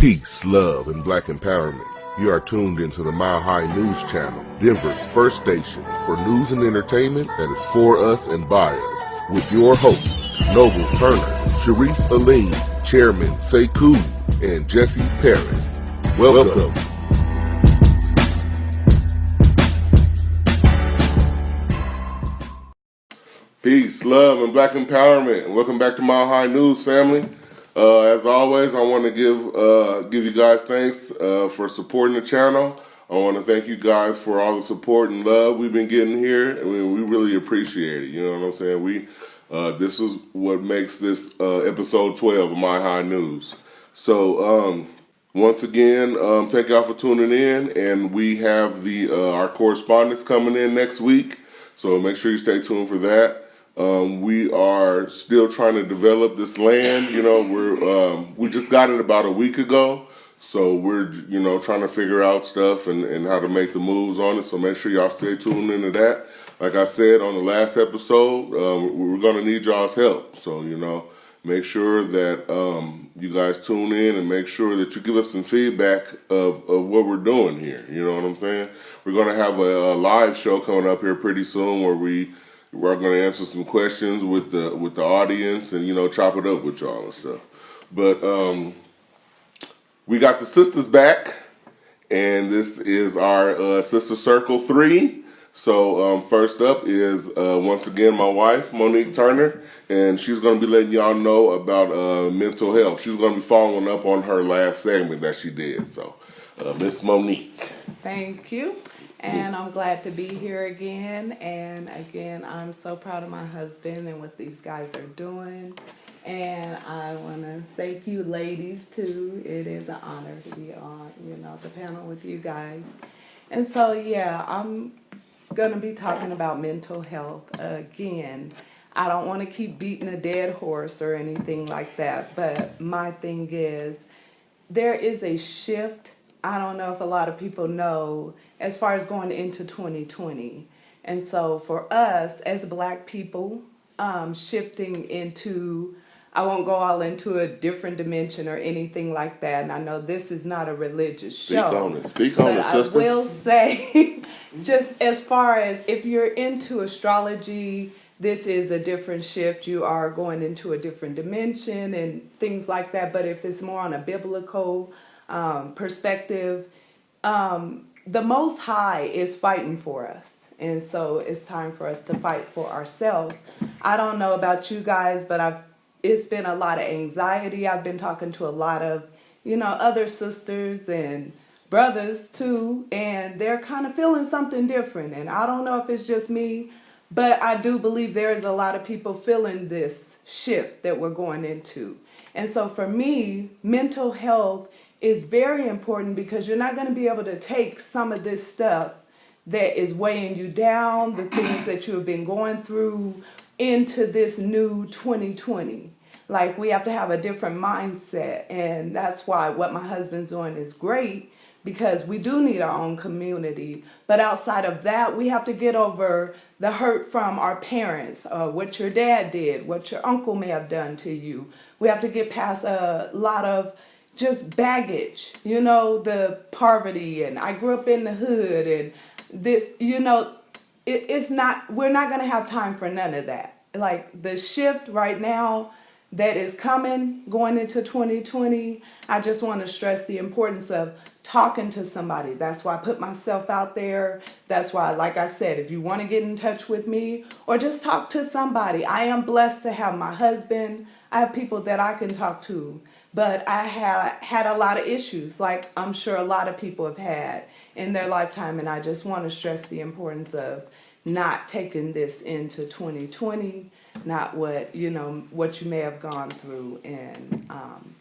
Peace, love, and black empowerment. You are tuned into the Mile High News Channel, Denver's first station for news and entertainment that is for us and by us. With your hosts, Noble Turner, Charisse Aline, Chairman Sekou, and Jesse Paris. Welcome. Peace, love, and black empowerment. Welcome back to Mile High News, family. As always, I want to give you guys thanks for supporting the channel. I want to thank you guys for all the support and love we've been getting here. I mean, we really appreciate it. You know what I'm saying? This is what makes this episode 12 of Mile High News. So once again, thank y'all for tuning in, and we have our correspondents coming in next week. So make sure you stay tuned for that. We are still trying to develop this land. You know, we just got it about a week ago, so we're trying to figure out stuff and how to make the moves on it. So make sure y'all stay tuned into that. Like I said on the last episode, we're gonna need y'all's help. So make sure that you guys tune in and make sure that you give us some feedback of what we're doing here. You know what I'm saying? We're gonna have a live show coming up here pretty soon where we're going to answer some questions with the audience and chop it up with y'all and stuff. But we got the sisters back, and this is our Sister Circle 3. So first up is once again my wife, Monique Turner, and she's going to be letting y'all know about mental health. She's going to be following up on her last segment that she did. So Miss Monique. Thank you. And I'm glad to be here again. And again, I'm so proud of my husband and what these guys are doing. And I want to thank you ladies too. It is an honor to be on, the panel with you guys. And so, yeah, I'm going to be talking about mental health again. I don't want to keep beating a dead horse or anything like that. But my thing is, there is a shift. I don't know if a lot of people know as far as going into 2020. And so for us as Black people, shifting into, I won't go all into a different dimension or anything like that. And I know this is not a religious show. Speak on it, sister. I will say, just as far as if you're into astrology, this is a different shift. You are going into a different dimension and things like that. But if it's more on a biblical perspective, the Most High is fighting for us. And so it's time for us to fight for ourselves. I don't know about you guys, but it's been a lot of anxiety. I've been talking to a lot of, other sisters and brothers too, and they're kind of feeling something different. And I don't know if it's just me, but I do believe there is a lot of people feeling this shift that we're going into. And so for me, mental health is very important because you're not going to be able to take some of this stuff that is weighing you down, the things that you have been going through into this new 2020. Like, we have to have a different mindset, and that's why what my husband's doing is great, because we do need our own community. But outside of that, we have to get over the hurt from our parents, what your dad did, what your uncle may have done to you. We have to get past a lot of just baggage, the poverty, and I grew up in the hood, and this, it's not, we're not going to have time for none of that. Like, the shift right now that is coming, going into 2020, I just want to stress the importance of talking to somebody. That's why I put myself out there. That's why, like I said, if you want to get in touch with me or just talk to somebody, I am blessed to have my husband. I have people that I can talk to. But I have had a lot of issues, like I'm sure a lot of people have had in their lifetime. And I just want to stress the importance of not taking this into 2020, not what you may have gone through, and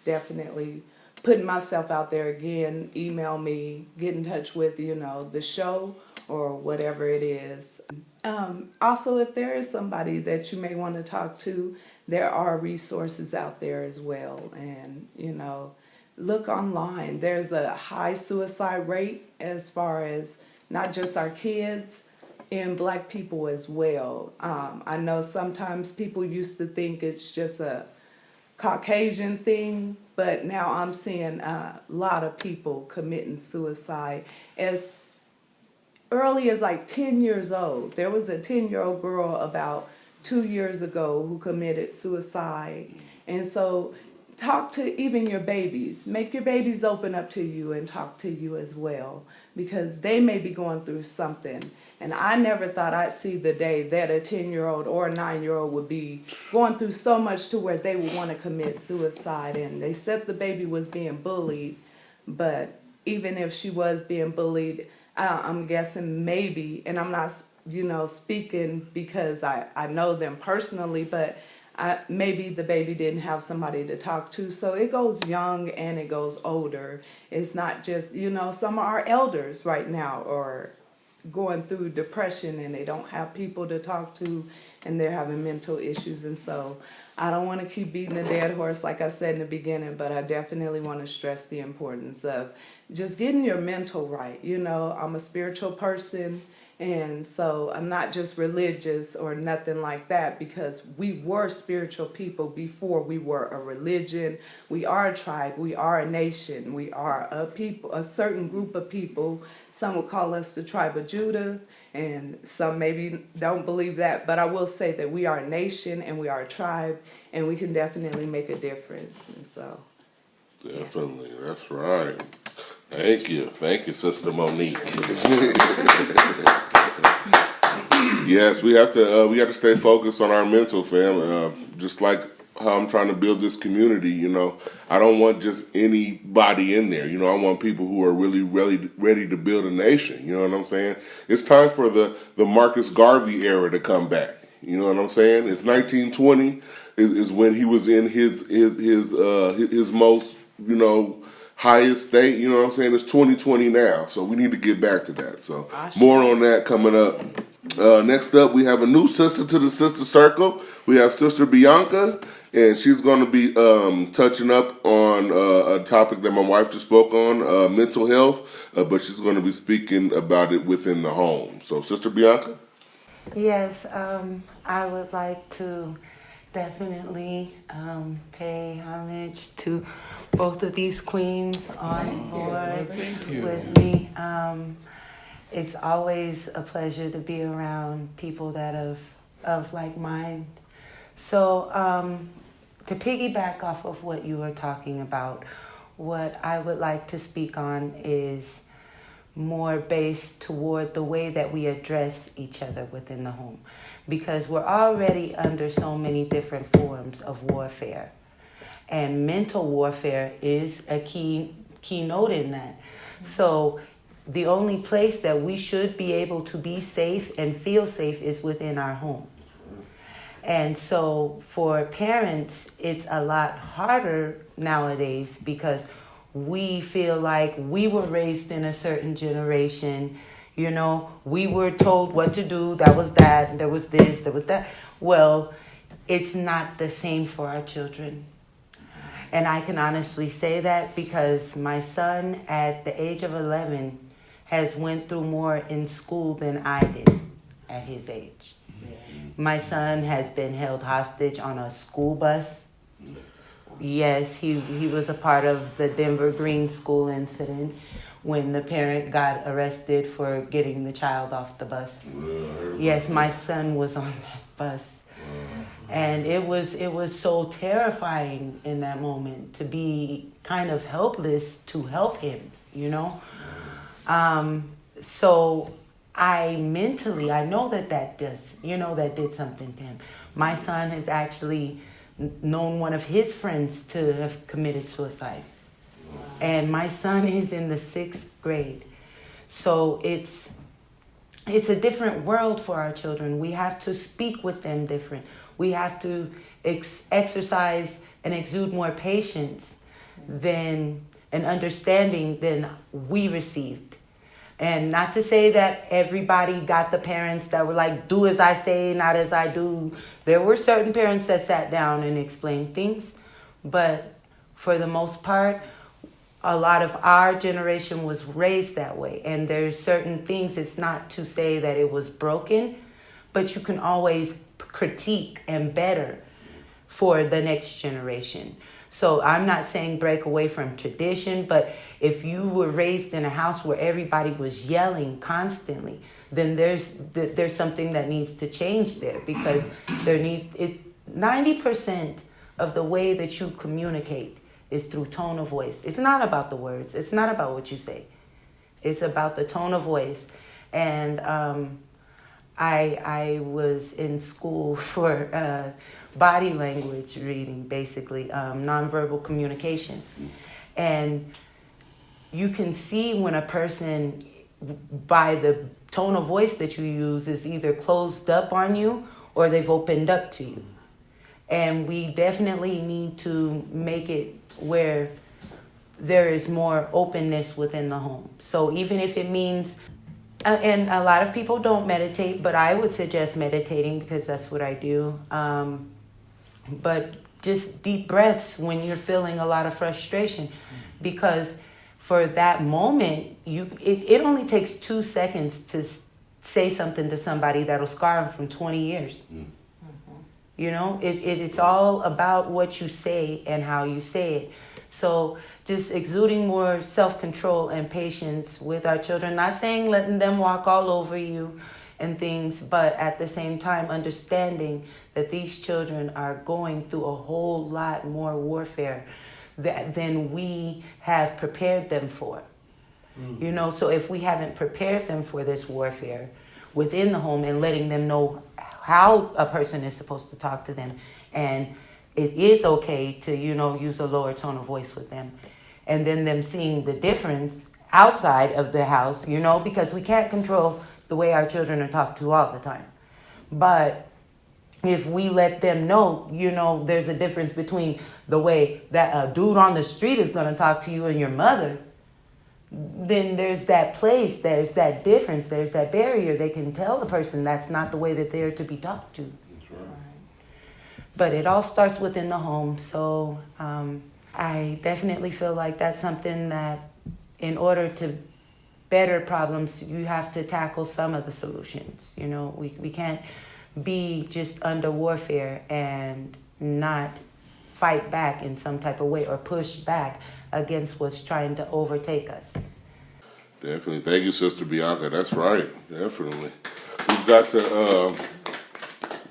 definitely putting myself out there again. Email me, get in touch with, the show or whatever it is. Also, if there is somebody that you may want to talk to, there are resources out there as well. And, look online. There's a high suicide rate as far as not just our kids, in Black people as well. I know sometimes people used to think it's just a Caucasian thing, but now I'm seeing a lot of people committing suicide as early as like 10 years old. There was a 10-year-old girl about 2 years ago who committed suicide. And so talk to even your babies. Make your babies open up to you and talk to you as well, because they may be going through something. And I never thought I'd see the day that a 10-year-old or a 9-year-old would be going through so much to where they would want to commit suicide. And they said the baby was being bullied, but even if she was being bullied, I'm guessing maybe, and I'm not, speaking because I know them personally, but maybe the baby didn't have somebody to talk to. So it goes young and it goes older. It's not just, some of our elders right now are going through depression and they don't have people to talk to and they're having mental issues. And so I don't want to keep beating a dead horse like I said in the beginning, but I definitely want to stress the importance of just getting your mental right. I'm a spiritual person, and so I'm not just religious or nothing like that, because we were spiritual people before we were a religion. We are a tribe. We are a nation. We are a people, a certain group of people. Some would call us the tribe of Judah, and some maybe don't believe that. But I will say that we are a nation and we are a tribe, and we can definitely make a difference. And so, Definitely, that's right. Thank you, Sister Monique. Yes, we have to stay focused on our mental, fam. Just like how I'm trying to build this community. I don't want just anybody in there. I want people who are really ready to build a nation. You know what I'm saying? It's time for the Marcus Garvey era to come back. You know what I'm saying? It's 1920 is when he was in his most highest state. You know what I'm saying? It's 2020 now, so we need to get back to that. So more on that coming up. Next up, we have a new sister to the Sister Circle. We have Sister Bianca, and she's going to be touching up on a topic that my wife just spoke on, mental health, but she's going to be speaking about it within the home. So, Sister Bianca? Yes, I would like to definitely pay homage to both of these queens on board with me. It's always a pleasure to be around people that of like mind. So to piggyback off of what you were talking about, what I would like to speak on is more based toward the way that we address each other within the home, because we're already under so many different forms of warfare, and mental warfare is a keynote in that. So the only place that we should be able to be safe and feel safe is within our home. And so for parents, it's a lot harder nowadays because we feel like we were raised in a certain generation. We were told what to do. That was that. There was this. There was that. Well, it's not the same for our children. And I can honestly say that because my son at the age of 11 has went through more in school than I did at his age. My son has been held hostage on a school bus. Yes, he was a part of the Denver Green School incident when the parent got arrested for getting the child off the bus. Yes, my son was on that bus. And it was so terrifying in that moment to be kind of helpless to help him, So I know that did something to him. My son has actually known one of his friends to have committed suicide. And my son is in the 6th grade. So it's a different world for our children. We have to speak with them different. We have to exercise and exude more patience and understanding than we received. And not to say that everybody got the parents that were like, do as I say, not as I do. There were certain parents that sat down and explained things. But for the most part, a lot of our generation was raised that way. And there's certain things, it's not to say that it was broken, but you can always critique and better for the next generation. So I'm not saying break away from tradition, but if you were raised in a house where everybody was yelling constantly, then there's something that needs to change there, because 90% of the way that you communicate is through tone of voice. It's not about the words. It's not about what you say. It's about the tone of voice. And I was in school for body language reading, basically, nonverbal communication. And you can see when a person, by the tone of voice that you use, is either closed up on you or they've opened up to you. And we definitely need to make it where there is more openness within the home. So even if it means, and a lot of people don't meditate, but I would suggest meditating because that's what I do. But just deep breaths when you're feeling a lot of frustration, because for that moment, it only takes 2 seconds to say something to somebody that'll scar them from 20 years. You know, it's all about what you say and how you say it. So just exuding more self-control and patience with our children, not saying letting them walk all over you and things, but at the same time understanding that these children are going through a whole lot more warfare than we have prepared them for. You know, so if we haven't prepared them for this warfare within the home and letting them know how a person is supposed to talk to them, and it is okay to, you know, use a lower tone of voice with them, and then them seeing the difference outside of the house, you know, because we can't control the way our children are talked to all the time. But if we let them know, you know, there's a difference between the way that a dude on the street is going to talk to you and your mother, then there's that place, there's that difference, there's that barrier. They can tell the person that's not the way that they're to be talked to. That's right. But it all starts within the home. So I definitely feel like that's something that, in order to better problems, you have to tackle some of the solutions. You know, we can't be just under warfare and not fight back in some type of way or push back against what's trying to overtake us. Definitely. Thank you, Sister Bianca. That's right. Definitely.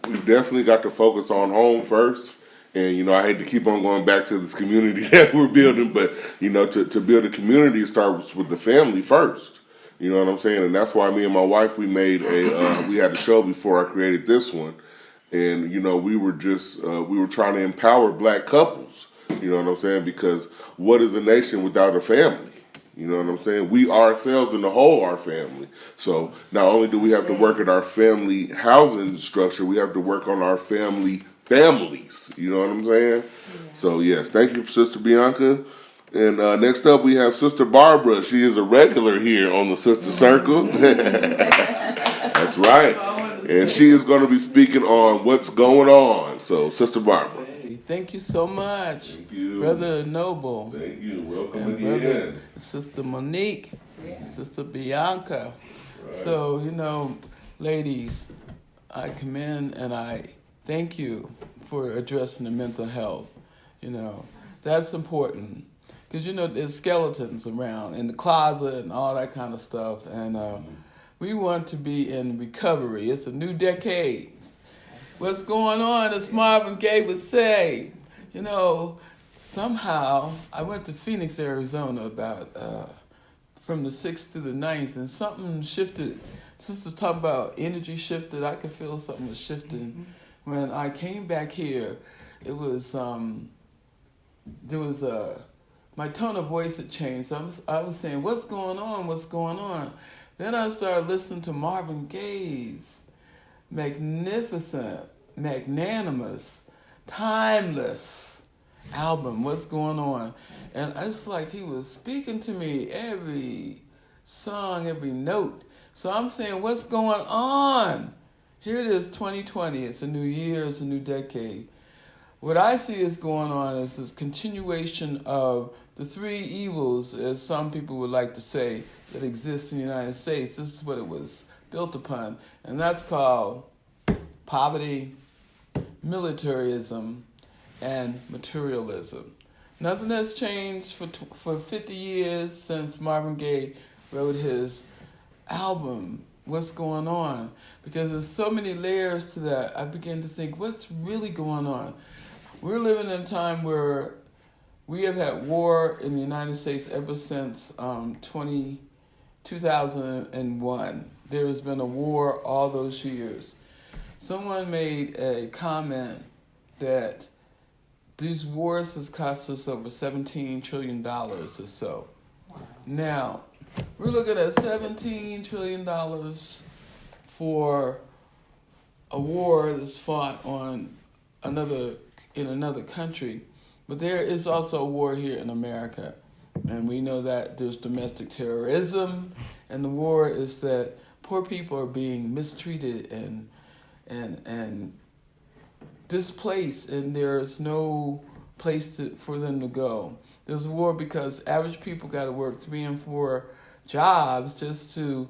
We've definitely got to focus on home first. And, you know, I hate to keep on going back to this community that we're building, but, you know, to build a community, it starts with the family first. You know what I'm saying? And that's why me and my wife, we had a show before I created this one. And, you know, we were trying to empower black couples. You know what I'm saying? Because what is a nation without a family? You know what I'm saying? We ourselves in the whole are family. So not only do we have to work at our family housing structure, we have to work on our families. You know what I'm saying? Yeah. So yes, thank you, Sister Bianca. And next up we have Sister Barbara. She is a regular here on the Sister Circle. That's right. And she is going to be speaking on what's going on. So, Sister Barbara. Thank you so much. Thank you. Brother Noble. Thank you. Welcome and again. Sister Monique. Yeah. Sister Bianca. Right. So, you know, ladies, I come in and I thank you for addressing the mental health. You know, that's important. Because, you know, there's skeletons around in the closet and all that kind of stuff. And we want to be in recovery. It's a new decade. What's going on, as Marvin Gaye would say? You know, somehow I went to Phoenix, Arizona about from the 6th to the 9th, and something shifted. Sister talk about energy shifted. I could feel something was shifting. Mm-hmm. When I came back here, it was my tone of voice had changed. So I was saying, what's going on? What's going on? Then I started listening to Marvin Gaye's magnificent, magnanimous, timeless album, What's Going On? And it's like he was speaking to me every song, every note. So I'm saying, what's going on? Here it is, 2020. It's a new year, it's a new decade. What I see is going on is this continuation of the three evils, as some people would like to say, that exist in the United States. This is what it was built upon, and that's called poverty, militarism, and materialism. Nothing has changed for 50 years since Marvin Gaye wrote his album, What's Going On? Because there's so many layers to that. I began to think, what's really going on? We're living in a time where we have had war in the United States ever since 2001. There has been a war all those years. Someone made a comment that these wars has cost us over $17 trillion or so. Wow. Now, we're looking at $17 trillion for a war that's fought in another country. But there is also a war here in America. And we know that there's domestic terrorism. And the war is that poor people are being mistreated and displaced, and there's no place for them to go. There's a war because average people got to work 3 and 4 jobs just to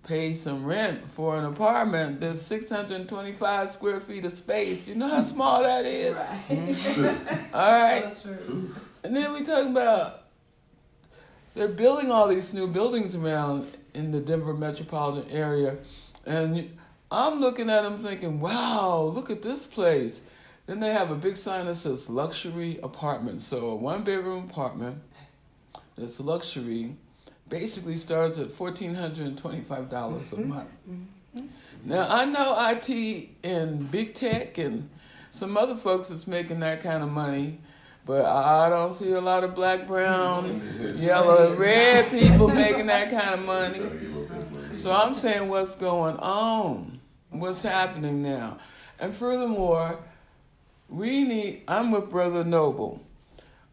pay some rent for an apartment that's 625 square feet of space. You know how small that is? Right. All right. So true. And then we talk about they're building all these new buildings around in the Denver metropolitan area, and I'm looking at them thinking, wow, look at this place. Then they have a big sign that says luxury apartment. So a 1-bedroom apartment that's luxury basically starts at $1,425 a month. Mm-hmm. Now, I know IT and big tech and some other folks that's making that kind of money, but I don't see a lot of black, brown, yellow, and red people making that kind of money. So I'm saying, what's going on? What's happening now? And furthermore, I'm with Brother Noble.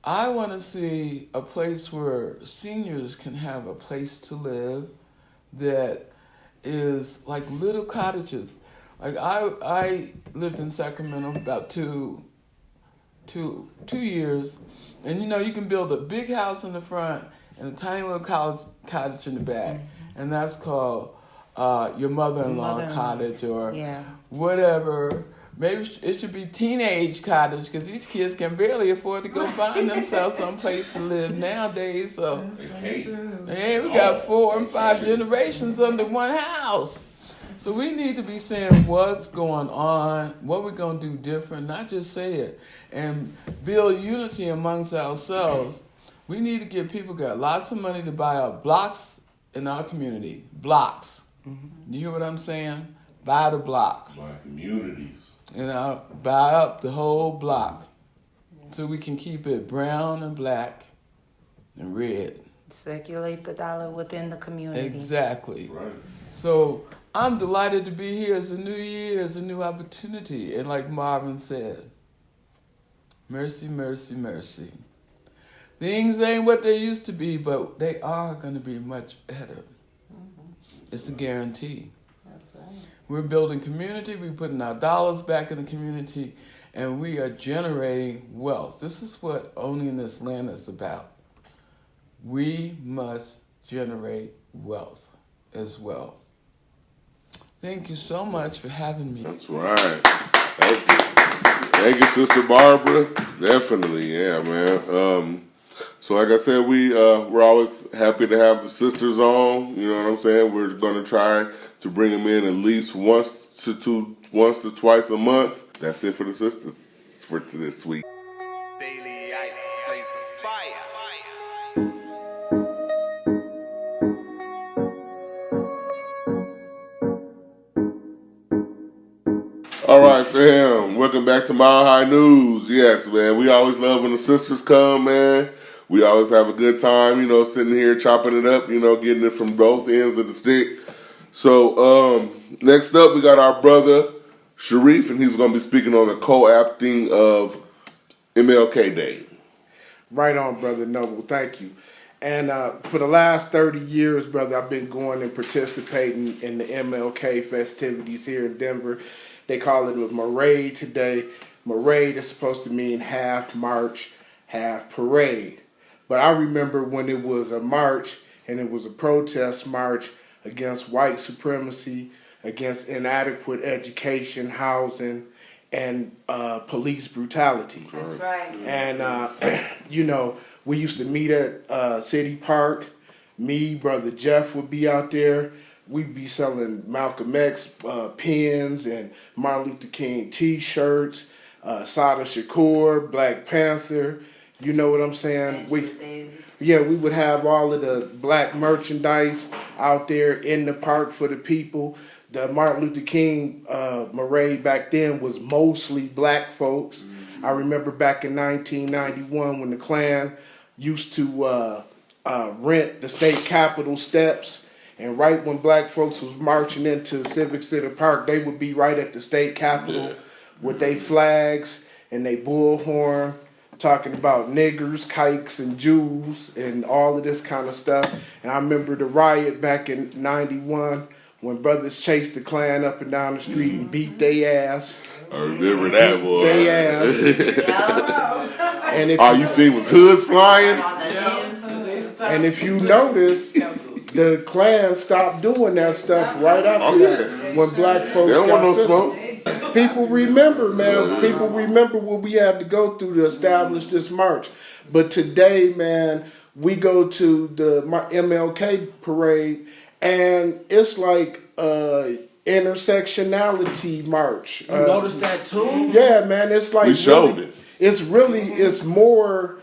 I want to see a place where seniors can have a place to live that is like little cottages. Like I lived in Sacramento for about two years, and you can build a big house in the front and a tiny little cottage in the back, and that's called your mother-in-law cottage or whatever. Maybe it should be teenage cottage because these kids can barely afford to go find themselves someplace to live nowadays. So hey, we got 4 and 5 generations under one house. So we need to be saying what's going on, what we're going to do different, not just say it, and build unity amongst ourselves. We need to give people got lots of money to buy up blocks in our community. Blocks. Mm-hmm. You hear what I'm saying? Buy the block. Buy communities. Buy up the whole block so we can keep it brown and black and red. Circulate the dollar within the community. Exactly. Right. So I'm delighted to be here. It's a new year. It's a new opportunity. And like Marvin said, mercy, mercy, mercy. Things ain't what they used to be, but they are going to be much better. Mm-hmm. It's a guarantee. That's right. We're building community. We're putting our dollars back in the community, and we are generating wealth. This is what owning this land is about. We must generate wealth as well. Thank you so much for having me. That's right. Thank you. Thank you, Sister Barbara. Definitely, yeah, man. So like I said, we're always happy to have the sisters on. You know what I'm saying? We're going to try to bring them in at least once to twice a month. That's it for the sisters for this week. Daily Ites plays fire. All right, fam. Welcome back to Mile High News. Yes, man. We always love when the sisters come, man. We always have a good time, sitting here chopping it up, getting it from both ends of the stick. So, next up, we got our brother, Charisse, and he's going to be speaking on the co-opting of MLK Day. Right on, Brother Noble. Thank you. And for the last 30 years, brother, I've been going and participating in the MLK festivities here in Denver. They call it a Marade today. Marade is supposed to mean half march, half parade. But I remember when it was a march, and it was a protest march against white supremacy, against inadequate education, housing, and police brutality. That's right. And, you know, we used to meet at City Park. Me, Brother Jeff would be out there. We'd be selling Malcolm X pins and Martin Luther King T-shirts, Sada Shakur, Black Panther. You know what I'm saying? We would have all of the black merchandise out there in the park for the people. The Martin Luther King parade back then was mostly black folks. I remember back in 1991 when the Klan used to rent the state capitol steps, and right when black folks was marching into Civic Center Park, they would be right at the state capitol with their flags and their bullhorn, talking about niggers, kikes, and Jews, and all of this kind of stuff. And I remember the riot back in 91 when brothers chased the Klan up and down the street and beat their ass. I remember that, boy. Their ass. And if all you see was hoods flying. And if you notice, the Klan stopped doing that stuff right after that when black folks They don't want no got smoke. People remember, man. People remember what we had to go through to establish this march. But today, man, we go to the MLK parade, and it's like intersectionality march. You noticed that too? Yeah, man. It's like We showed it. It's more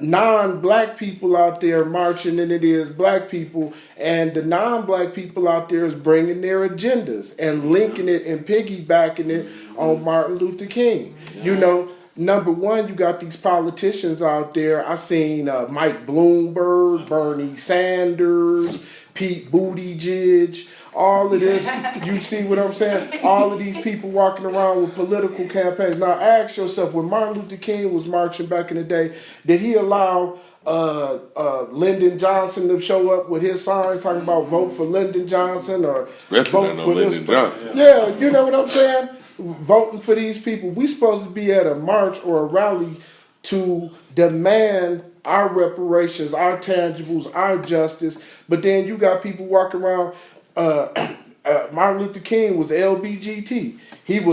non-black people out there marching than it is black people, and the non-black people out there is bringing their agendas and linking it and piggybacking it on Martin Luther King. You know, number one, you got these politicians out there. I seen Mike Bloomberg, Bernie Sanders, Pete Buttigieg, all of this. You see what I'm saying? All of these people walking around with political campaigns. Now ask yourself, when Martin Luther King was marching back in the day, did he allow Lyndon Johnson to show up with his signs talking about vote for Lyndon Johnson or vote for Lyndon Johnson? Yeah, you know what I'm saying? Voting for these people. We supposed to be at a march or a rally to demand our reparations, our tangibles, our justice. But then you got people walking around. Martin Luther King was LBGT.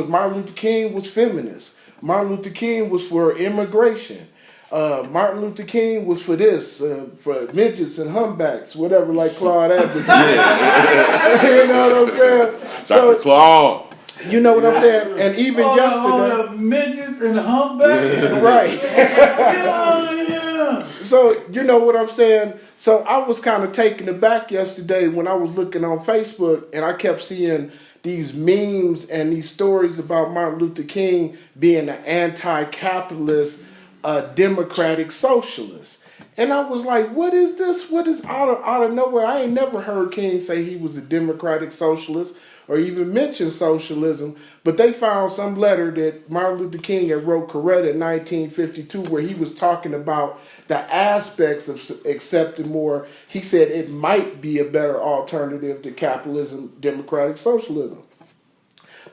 Martin Luther King was feminist. Martin Luther King was for immigration. Martin Luther King was for this, for midgets and humpbacks, whatever, like Claude Atkins. You know what I'm saying? Dr. Claude. You know what I'm saying? And even yesterday, midgets and humpbacks. right? So you know what I'm saying? So I was kind of taken aback yesterday when I was looking on Facebook and I kept seeing these memes and these stories about Martin Luther King being an anti-capitalist, democratic socialist. And I was like, what is this? What is out of nowhere? I ain't never heard King say he was a democratic socialist or even mention socialism, but they found some letter that Martin Luther King had wrote Coretta in 1952 where he was talking about the aspects of accepting more. He said it might be a better alternative to capitalism, democratic socialism.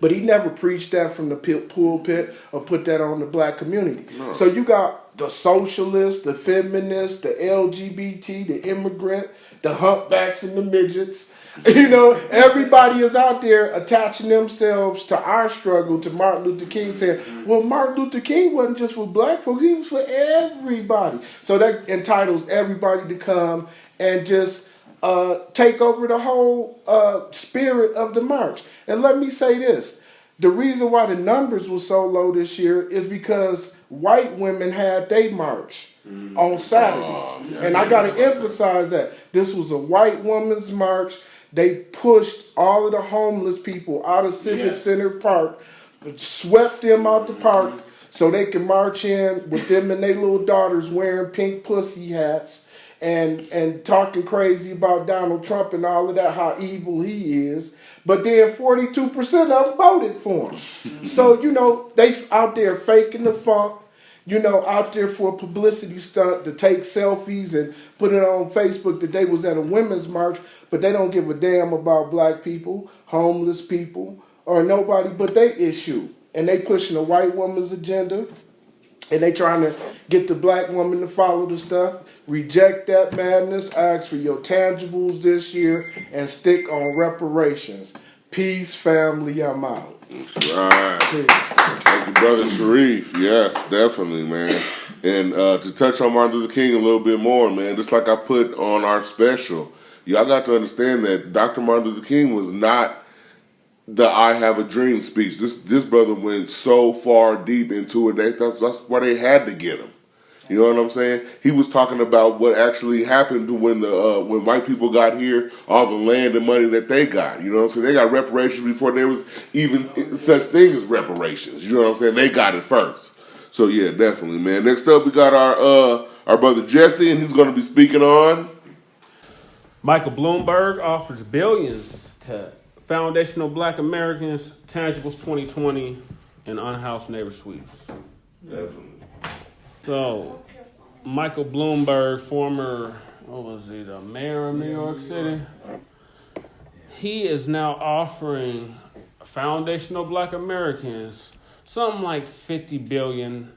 But he never preached that from the pulpit or put that on the black community. No. So you got the socialists, the feminists, the LGBT, the immigrant, the humpbacks and the midgets. You know, everybody is out there attaching themselves to our struggle, to Martin Luther King, saying, well, Martin Luther King wasn't just for black folks, he was for everybody. So that entitles everybody to come and just take over the whole spirit of the march. And let me say this. The reason why the numbers were so low this year is because white women had their march on Saturday. And I got to emphasize that. This was a white woman's march. They pushed all of the homeless people out of Civic Center Park, swept them out the park so they can march in with them and their little daughters wearing pink pussy hats and talking crazy about Donald Trump and all of that, how evil he is. But then 42% of them voted for him. So, you know, they out there faking the funk. You know, out there for a publicity stunt to take selfies and put it on Facebook that they was at a women's march, but they don't give a damn about black people, homeless people, or nobody but they issue. And they pushing a white woman's agenda, and they trying to get the black woman to follow the stuff. Reject that madness, ask for your tangibles this year, and stick on reparations. Peace, family. I'm out. That's right. Peace. Thank you, brother Sharif. Yes, definitely, man. And to touch on Martin Luther King a little bit more, man, just like I put on our special, y'all got to understand that Dr. Martin Luther King was not the "I Have a Dream" speech. This brother went so far deep into it that's why they had to get him. You know what I'm saying? He was talking about what actually happened when when white people got here, all the land and money that they got. You know what I'm saying? They got reparations before there was even such thing as reparations. You know what I'm saying? They got it first. So yeah, definitely, man. Next up, we got our brother Jesse, and he's going to be speaking on. Michael Bloomberg offers billions to foundational Black Americans, Tangibles 2020, and unhoused neighbor sweeps. Definitely. So, Michael Bloomberg, former, the mayor of New York City, he is now offering foundational Black Americans something like $50 billion.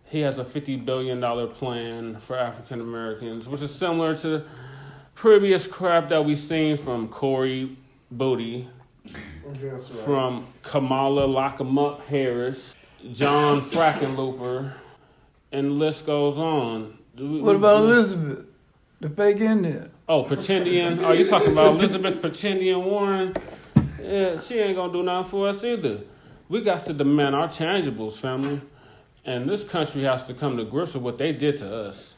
He has a $50 billion plan for African Americans, which is similar to previous crap that we've seen from Corey Booty, from Kamala Lock-em-up Harris, John Frackenlooper, and the list goes on. What about Elizabeth? The fake Indian? Oh, Pretendian. Oh, you talking about Elizabeth Pretendian Warren? Yeah, she ain't gonna do nothing for us either. We got to demand our tangibles, family. And this country has to come to grips with what they did to us.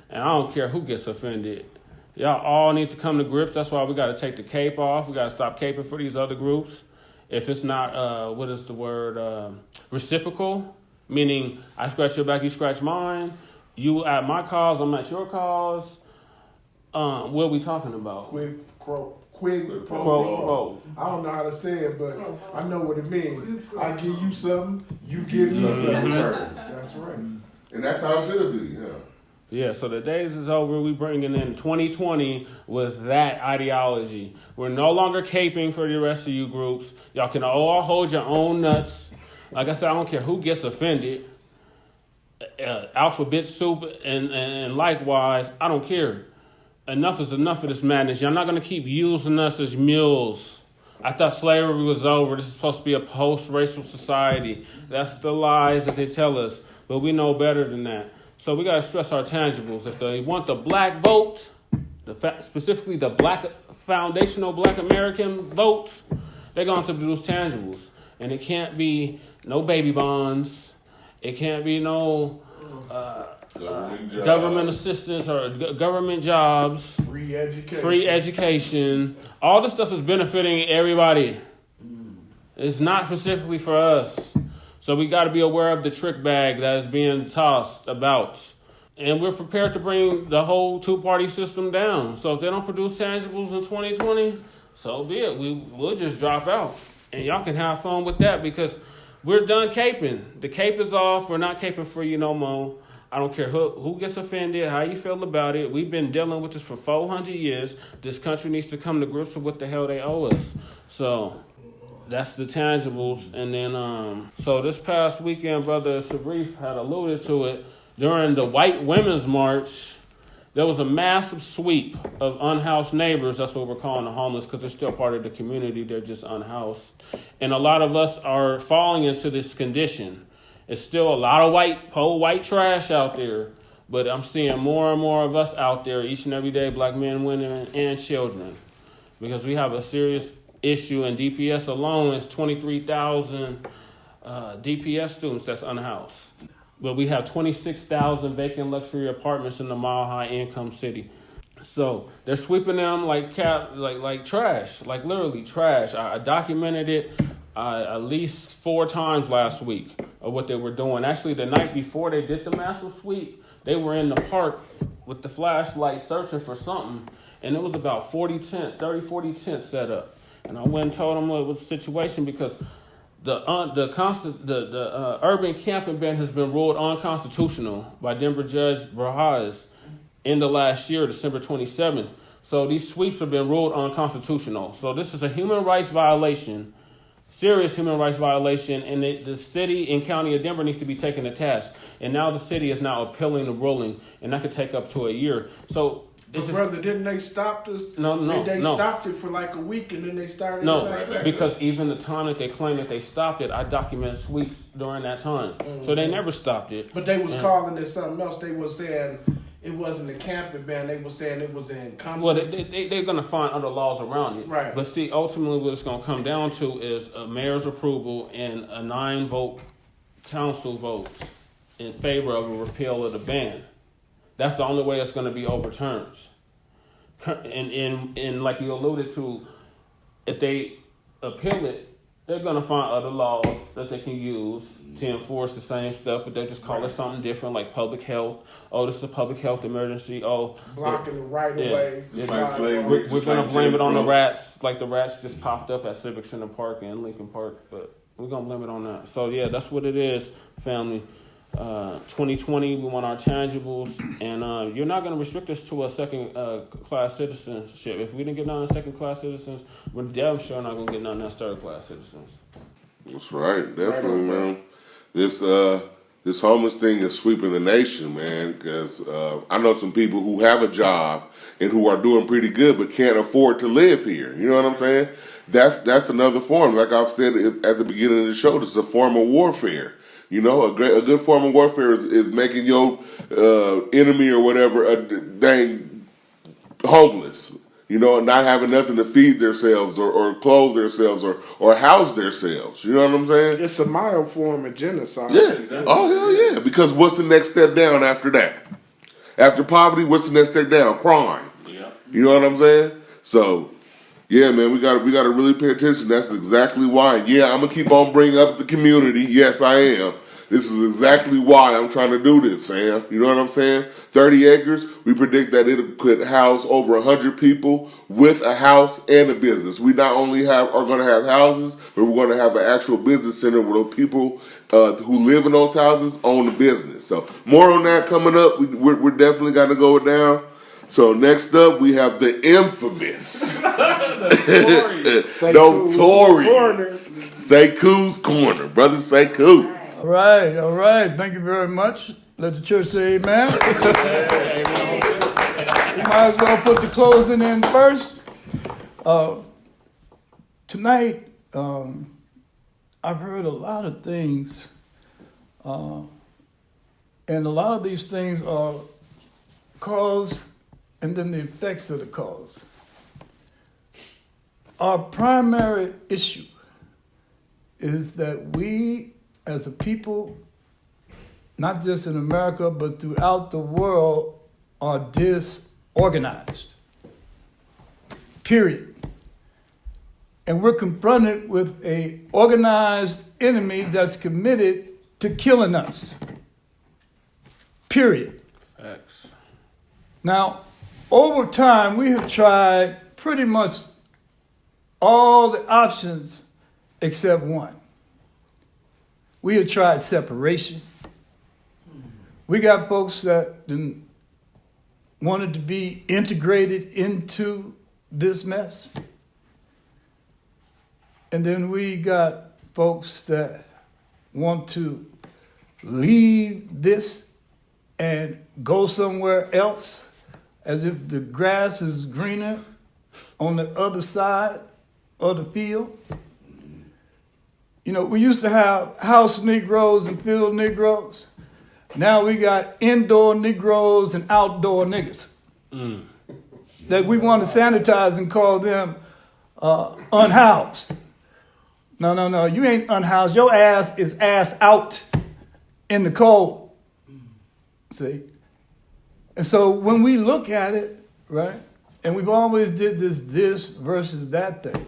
And I don't care who gets offended. Y'all all need to come to grips. That's why we got to take the cape off. We got to stop caping for these other groups. If it's not, what is the word, reciprocal, meaning I scratch your back, you scratch mine. You at my cause, I'm at your cause. What are we talking about? Quid pro Quo. I don't know how to say it, but I know what it means. I give you something, you give me something. That's right. And that's how it should be, yeah. Yeah, so the days is over. We bringing in 2020 with that ideology. We're no longer caping for the rest of you groups. Y'all can all hold your own nuts. Like I said, I don't care who gets offended. Alphabet soup and likewise, I don't care. Enough is enough of this madness. Y'all not going to keep using us as mules. I thought slavery was over. This is supposed to be a post-racial society. That's the lies that they tell us. But we know better than that. So we got to stress our tangibles. If they want the black vote, specifically the black foundational Black American vote, they're going to have to produce tangibles. And it can't be no baby bonds. It can't be no government assistance or government jobs. Free education. All this stuff is benefiting everybody. It's not specifically for us. So we got to be aware of the trick bag that is being tossed about. And we're prepared to bring the whole two-party system down. So if they don't produce tangibles in 2020, so be it. We'll just drop out. And y'all can have fun with that because we're done caping. The cape is off. We're not caping for you no more. I don't care who gets offended, how you feel about it. We've been dealing with this for 400 years. This country needs to come to grips with what the hell they owe us. So that's the tangibles. And then, so this past weekend, Brother Sharif had alluded to it. During the White Women's March, there was a massive sweep of unhoused neighbors. That's what we're calling the homeless because they're still part of the community. They're just unhoused. And a lot of us are falling into this condition. It's still a lot of white trash out there. But I'm seeing more and more of us out there each and every day, Black men, women, and children. Because we have a serious issue, and DPS alone is 23,000 DPS students that's unhoused. But we have 26,000 vacant luxury apartments in the Mile High income city. So they're sweeping them like trash, like literally trash. I documented it at least 4 times last week of what they were doing. Actually, the night before they did the massive sweep, they were in the park with the flashlight searching for something. And it was about 40 tents set up. And I went and told them what was the situation because the urban camping ban has been ruled unconstitutional by Denver Judge Brajas in the last year, December 27th. So these sweeps have been ruled unconstitutional. So this is a human rights violation, serious human rights violation, and the city and county of Denver needs to be taken to task. And now the city is now appealing the ruling, and that could take up to a year. So It's brother, didn't they stop this? No. They stopped it for like a week and then they started No, it back. because even the time that they claim that they stopped it, I documented sweeps during that time. So they never stopped it. But they was calling it something else. They was saying it wasn't a camping ban. They was saying it was in company. Well, they're going to find other laws around it. Right. But see, ultimately what it's going to come down to is a mayor's approval and a 9-vote council vote in favor of a repeal of the ban. That's the only way it's going to be overturned. And like you alluded to, if they appeal it, they're going to find other laws that they can use to enforce the same stuff, but they just call it something different, like public health. Oh, this is a public health emergency. Oh, blocking the right of way. We're going to blame it on the rats, like the rats just popped up at Civic Center Park and Lincoln Park, but we're going to blame it on that. So, yeah, that's what it is, family. 2020, we want our tangibles, and you're not going to restrict us to a second-class citizenship. If we didn't get none of second-class citizens, we're damn sure not going to get none of third-class citizens. That's right, definitely, man. This homeless thing is sweeping the nation, man, because I know some people who have a job and who are doing pretty good but can't afford to live here. You know what I'm saying? That's another form. Like I've said at the beginning of the show, this is a form of warfare. You know, a good form of warfare is making your enemy or whatever dang homeless. You know, and not having nothing to feed themselves or clothe themselves or house themselves. You know what I'm saying? It's a mild form of genocide. Yeah. Oh, hell yeah. Because what's the next step down after that? After poverty, what's the next step down? Crime. Yeah. You know what I'm saying? So, yeah, man, we got to really pay attention. That's exactly why. Yeah, I'm going to keep on bringing up the community. Yes, I am. This is exactly why I'm trying to do this, fam. You know what I'm saying? 30 acres, we predict that it could house over 100 people with a house and a business. We not only are going to have houses, but we're going to have an actual business center where the people who live in those houses own the business. So more on that coming up. We're definitely got to go down. So next up, we have the infamous, notorious Sekou's Corner. Brother Sekou. All right. Thank you very much. Let the church say amen. We might as well put the closing in first. Tonight, I've heard a lot of things, and a lot of these things are cause and then the effects of the cause. Our primary issue is that we as a people, not just in America, but throughout the world, are disorganized. Period. And we're confronted with an organized enemy that's committed to killing us. Period. Facts. Now, over time, we have tried pretty much all the options except one. We have tried separation. We got folks that wanted to be integrated into this mess. And then we got folks that want to leave this and go somewhere else as if the grass is greener on the other side of the field. You know, we used to have house Negroes and field Negroes. Now we got indoor Negroes and outdoor niggas. That we want to sanitize and call them unhoused. No, you ain't unhoused. Your ass is ass out in the cold. See? And so when we look at it, right, and we've always did this versus that thing,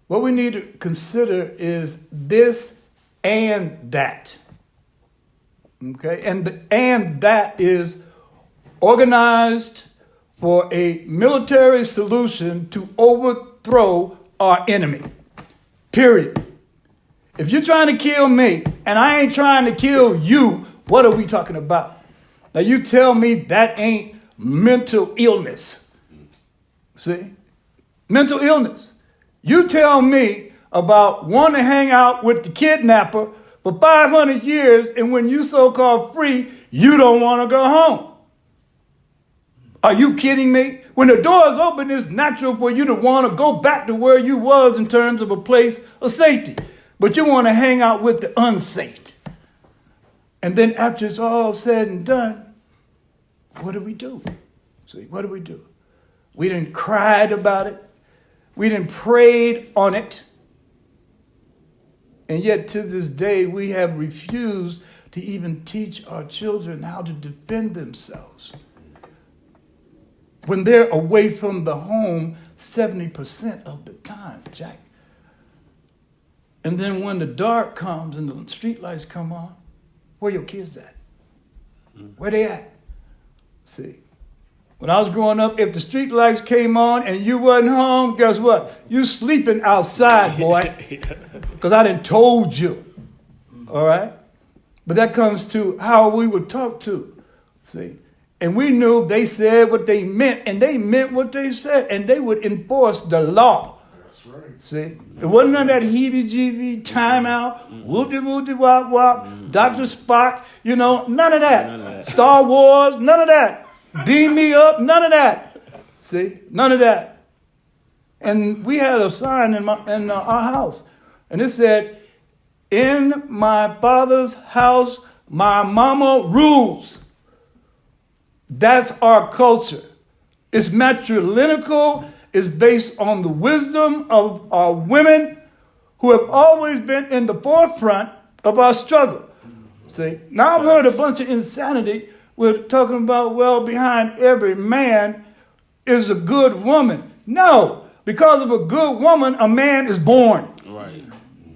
what we need to consider is this and that. Okay? And that is organized for a military solution to overthrow our enemy. Period. If you're trying to kill me and I ain't trying to kill you, what are we talking about? Now you tell me that ain't mental illness. See? Mental illness. You tell me about wanting to hang out with the kidnapper for 500 years, and when you so-called free, you don't want to go home. Are you kidding me? When the door is open, it's natural for you to want to go back to where you was in terms of a place of safety. But you want to hang out with the unsafe. And then after it's all said and done, what do we do? See, what do we do? We didn't cried about it. We didn't prayed on it. And yet to this day, we have refused to even teach our children how to defend themselves. When they're away from the home 70% of the time, Jack. And then when the dark comes and the street lights come on, where your kids at? Where they at? See, when I was growing up, if the street lights came on and you wasn't home, guess what? You sleeping outside, boy, because I done told you, all right? But that comes to how we were talked to, see? And we knew they said what they meant, and they meant what they said, and they would enforce the law. That's right. See? There wasn't none of that heebie-jeebie, timeout, whoop-de-whoop-de-wop-wop, Dr. Spock, you know, none of that. None of that. Star Wars, none of that. Beam me up, none of that. See? None of that. And we had a sign in our house, and it said, "In my father's house, my mama rules." That's our culture. It's matrilineal. It's based on the wisdom of our women who have always been in the forefront of our struggle. See, now I've heard a bunch of insanity. We're talking about, well, behind every man is a good woman. No, because of a good woman, a man is born. Right.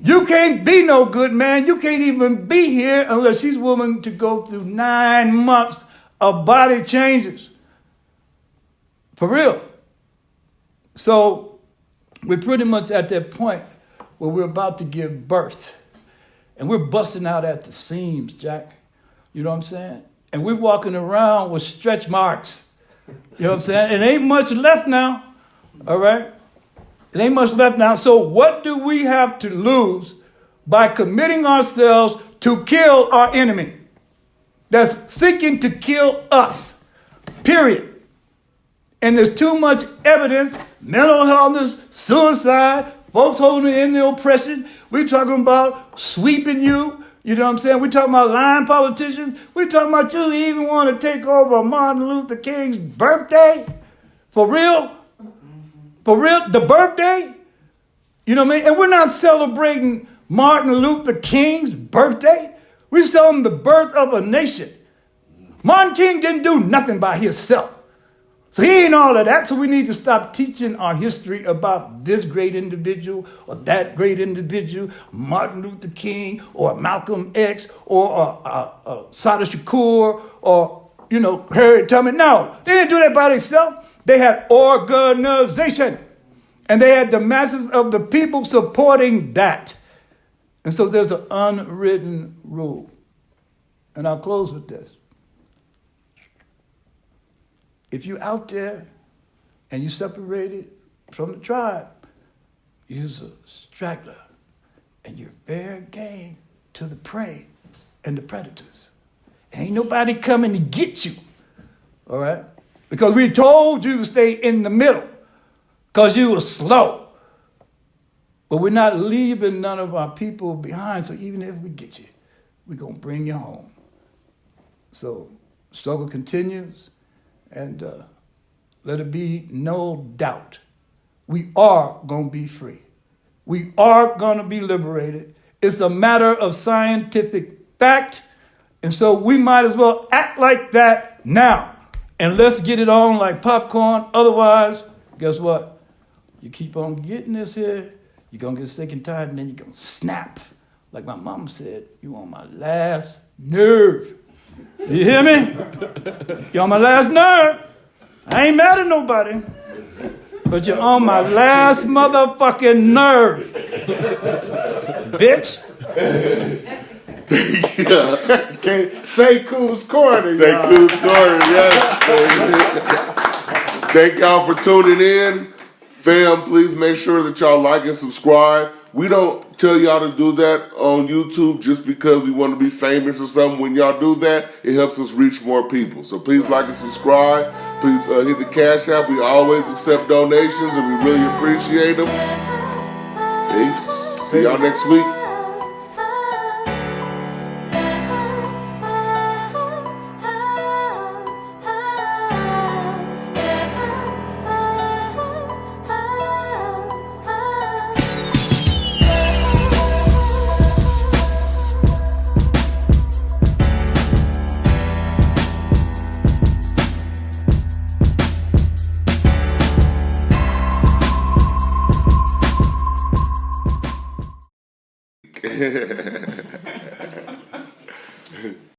You can't be no good man. You can't even be here unless she's willing to go through 9 months of body changes. For real. So we're pretty much at that point where we're about to give birth. And we're busting out at the seams, Jack. You know what I'm saying? And we're walking around with stretch marks. You know what I'm saying? It ain't much left now. All right? It ain't much left now. So what do we have to lose by committing ourselves to kill our enemy that's seeking to kill us? Period. And there's too much evidence, mental illness, suicide, folks holding in the oppression. We're talking about sweeping you. You know what I'm saying? We're talking about lying politicians. We're talking about you even want to take over Martin Luther King's birthday. For real? For real? The birthday? You know what I mean? And we're not celebrating Martin Luther King's birthday. We're celebrating the birth of a nation. Martin King didn't do nothing by himself. So he ain't all of that. So we need to stop teaching our history about this great individual or that great individual, Martin Luther King or Malcolm X or Sada Shakur or, you know, Harriet Tubman. No, they didn't do that by themselves. They had organization. And they had the masses of the people supporting that. And so there's an unwritten rule. And I'll close with this. If you're out there and you separated from the tribe, you're a straggler and you're fair game to the prey and the predators. And ain't nobody coming to get you, all right? Because we told you to stay in the middle because you were slow. But we're not leaving none of our people behind, so even if we get you, we're going to bring you home. So struggle continues. And let it be no doubt, we are going to be free. We are going to be liberated. It's a matter of scientific fact. And so we might as well act like that now. And let's get it on like popcorn. Otherwise, guess what? You keep on getting this here, you're going to get sick and tired, and then you're going to snap. Like my mom said, you on my last nerve. You hear me? You're on my last nerve. I ain't mad at nobody. But you're on my last motherfucking nerve. Bitch. Okay, say Cool's Corner. Say Cool's Corner, yes. Thank y'all for tuning in. Fam, please make sure that y'all like and subscribe. we don't tell y'all to do that on YouTube just because we want to be famous or something. When y'all do that, it helps us reach more people. So please like and subscribe. Please hit the Cash App. We always accept donations and we really appreciate them. Peace. See y'all next week.